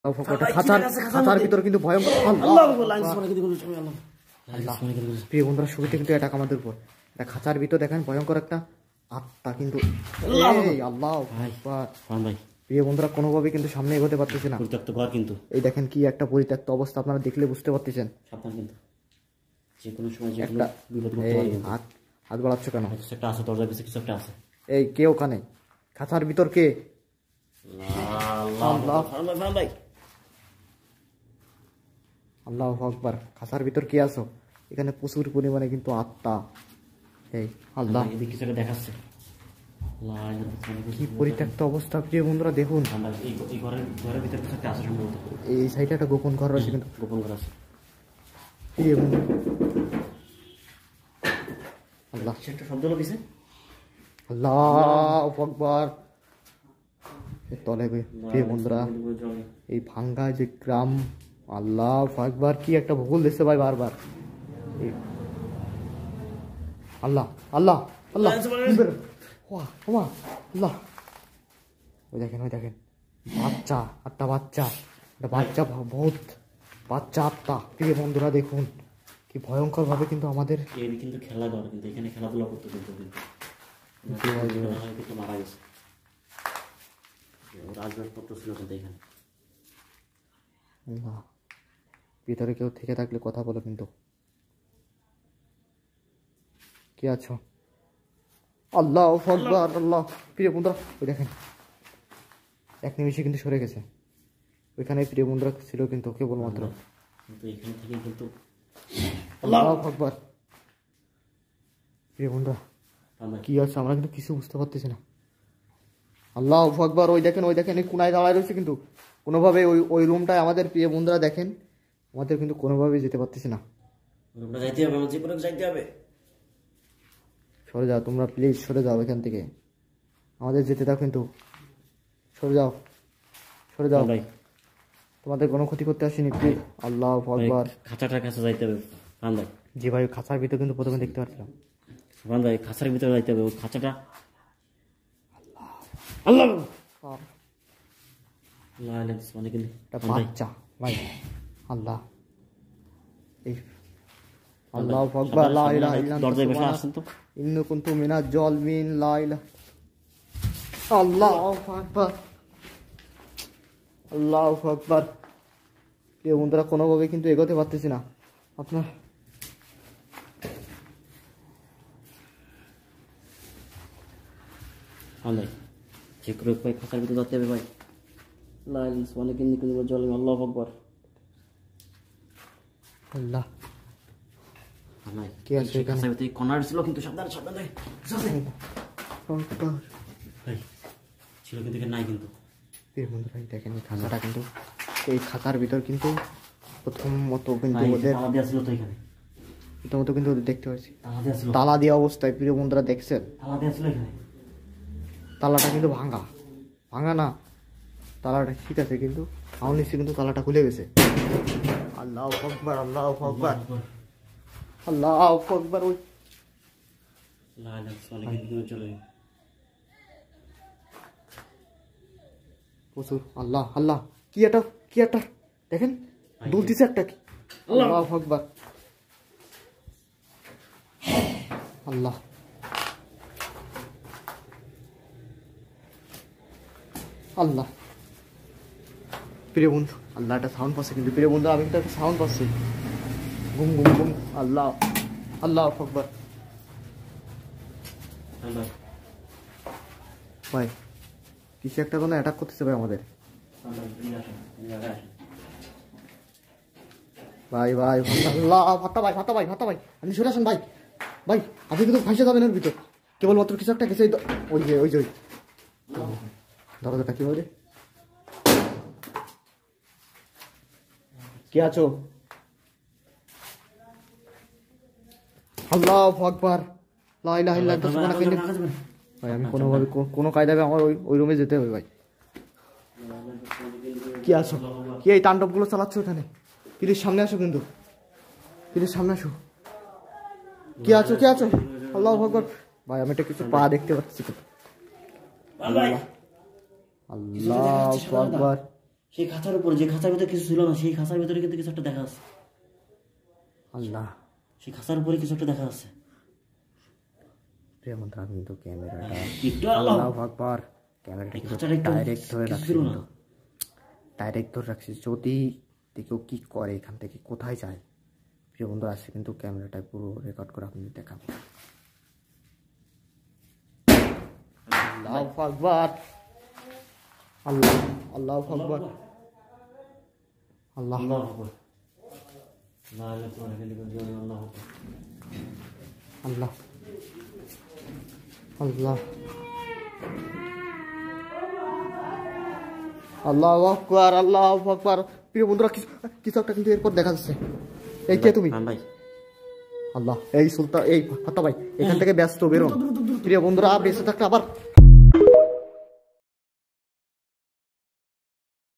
খাঁচার ভিতর কিন্তু ভয়ঙ্কর প্রিয় বন্ধুরা শুরুতে কিন্তু এটা আমাদের উপর এটা খাঁচার ভিতর দেখেন ভয়ঙ্কর একটা আত্মা কিন্তু আল্লাহ প্রিয় বন্ধুরা কোনোভাবে কিন্তু সামনে এগোতে পারতেছে না। পরিত্যক্ত ঘর কিন্তু এই দেখেন কি একটা পরিত্যক্ত অবস্থা আপনারা দেখলে বুঝতে পারতেছেন। সাবধান কিন্তু যে কোনো সময় যে একটা বিপদ ঘটতে পারে। হাত বাড়াচ্ছ কেন? একটা আছে দরজার পিছনে কিছু একটা আছে। এই কে ওখানে? খাঁচার ভিতর কে? আল্লাহু আকবার। খাঁচার ভিতর কে আছো? এখানে প্রচুর পরিমাণে কিন্তু আত্মা। এই আল্লাহ কিছু একটা দেখাচ্ছে। কি পরিত্যক্ত অবস্থা প্রিয় বন্ধুরা দেখুন। এই ঘরের ভিতরে কিছু একটা আছে সম্ভবত। এই সাইডে একটা গোপন ঘর আছে কিন্তু গোপন ঘর আছে। আল্লাহ একটা শব্দ হলো দিছে। আল্লাহু আকবার। তলে প্রিয় বন্ধুরা এই ভাঙ্গা যে গ্রাম, আল্লাহু আকবার কি একটা ভূগোল দিচ্ছে ভাই বারবার। আল্লাহ আল্লাহ আল্লাহ আল্লাহ ওই দেখেন বাচ্চা আত্মা, বাচ্চা বহুত বাচ্চা আত্মা। প্রিয় বন্ধুরা দেখুন কি ভয়ঙ্কর ভাবে কিন্তু আমাদের কিন্তু খেলা ঘর কিন্তু এখানে খেলাধুলা করতে কিন্তু মারা গেছে। রাজবাসপত্র ছিল কিন্তু এখানে। ভিতরে কেউ থেকে থাকলে কথা বলো কিন্তু। কে আছো? আল্লাহু আকবার। আল্লাহ প্রিয় বন্ধুরা ওই দেখেন এক নিমিষে কিন্তু সরে গেছে। ওইখানে প্রিয় বন্ধুরা ছিল কিন্তু কেবলমাত্র। এখান থেকে কিন্তু আল্লাহু আকবার। প্রিয় বন্ধুরা কি আছে আমরা কিন্তু কিছু বুঝতে পারতেছি না। আল্লাহু আকবার। ওই দেখেন এই কোনায় দাঁড়ায় রয়েছে কিন্তু কোনোভাবে ওই রুমটায় আমাদের প্রিয় বন্ধুরা দেখেন আমাদের কিন্তু কোনোভাবেই যেতে পারতেছি না। রুমটা যাইতে হবে, আমার জীবনে যাইতে হবে। সরে যাও তোমরা, প্লিজ সরে যাও এখান থেকে, আমাদের যেতে দাও কিন্তু। সরে যাও ভাই, তোমাদের কোনো ক্ষতি করতে আসেনি প্লিজ। আল্লাহু আকবার। খাঁচাটার কাছে যাইতে হবে ভাই। জি ভাই খাঁচার ভিতরে কিন্তু প্রথমে দেখতে পাচ্ছিলাম ভাই, খাঁচার ভিতরে যাইতে হবে। ওই খাঁচাটা আল্লাহ বাচ্চা ভাই। আল্লাহ এই আল্লাহু আকবার। লা ইলাহা ইল্লাল্লাহ দরজায় বসে আসেন তো। ইন্নী কুনতু মিনাজ জালিমিন। লা ইলাহা আল্লাহু আকবার। আল্লাহু আকবার। কেউ বন্ধুরা কোনোভাবে কিন্তু এগোতে পারতেছি না। আপনার যে করে ভাই খাঁচার ভিতরে যেতে হবে ভাই। আল্লাহু আকবার। আল্লাহ কে আছে এখানে? কর্নার ছিল কিন্তু সাবধান ভাই ছিল কিন্তু নাই কিন্তু। বন্ধুরা দেখেন এই খাঁচাটা কিন্তু এই খাঁচার ভিতর কিন্তু প্রথমত কিন্তু ওদের প্রথমত কিন্তু ওদের দেখতে পাচ্ছি তালা দেওয়া অবস্থায়। প্রিয় বন্ধুরা দেখছেন তালাটা কিন্তু ভাঙা না, তালাটা ঠিক আছে কিন্তু আমার নিশ্চয় কিন্তু তালাটা খুলে গেছে। আল্লাহু আকবার। আল্লাহু আকবার। আল্লাহু আকবার। ওই প্রচুর আল্লাহ আল্লাহ কি একটা দেখেন দুলতিছে একটা কি। আল্লাহু আকবার। আল্লাহ আল্লাহ প্রিয় বন্ধু আল্লাহ একটা সাউন্ড পাচ্ছে কিন্তু প্রিয় বন্ধু আমি কিন্তু একটা সাউন্ড পাচ্ছি ঘুম ঘুম ঘুম। আল্লাহ আল্লাহু আকবার। ভাই কিছু একটা কোনো অ্যাটাক করতেছে ভাই আমাদের। ভাই আল্লাহ ভাতা ভাই আপনি সরে আসেন ভাই আপনি কিন্তু ফাঁসে যাবেন এর ভিতর। কেবলমাত্র কিছু একটা গেছে ওই যে দরজাটা কি বলে কে আছো? আল্লাহু আকবার। লা ইলাহা ইল্লাল্লাহ। ভাই আমি কোনোভাবে কোনো কায়দায় আমার ওই রুমে যেতে হবে ভাই। কি আছো? কি এই তাণ্ডবগুলো চালাচ্ছ এখানে? প্লিজ সামনে আসো কিন্তু, প্লিজ সামনে আসো। কে আছো? আল্লাহু আকবার। ভাই আমি একটা কিছু পা দেখতে পাচ্ছি তো। আল্লাহু আকবার। সেই খাঁচার উপরে, যে খাঁচার ভিতরে কিছু ছিল না, সেই খাঁচার ভিতরে কিন্তু কিছু একটা দেখা যাচ্ছে। আল্লাহ, সেই খাঁচার উপরে কিছু একটা দেখা যাচ্ছে। প্রিয় বন্ধুরা আমি কিন্তু ক্যামেরাটা, একটু আল্লাহ আল্লাহু আকবার, ক্যামেরাটা কিন্তু খাঁচাটা একটু ডাইরেক্ট ধরে কিছু রাখছি, ছিল না। কিন্তু ডাইরেক্ট ধরে রাখছি। যদি কেউ কি করে, এখান থেকে কোথায় যায়, প্রিয় বন্ধুরা আসছে কিন্তু ক্যামেরাটা পুরো রেকর্ড করে আপনি দেখাবো। আল্লাহু আকবার, আল্লাহ, আল্লাহু আকবার, আল্লাহ, আল্লাহু আকবার, লা ইলাহা ইল্লাল্লাহ, আল্লাহু আকবার। আল্লাহ, আল্লাহ, আল্লাহু আকবার, আল্লাহু আকবার। প্রিয় বন্ধুরা কিছু কিছু একটা কিন্তু এরপর দেখা যাচ্ছে। এই কে তুমি? ভাই আল্লাহ, এই সুলতান, এই ফাত্তা ভাই এখান থেকে ব্যস্ত বেরোন। প্রিয় বন্ধুরা বেঁচে থাকলে আবার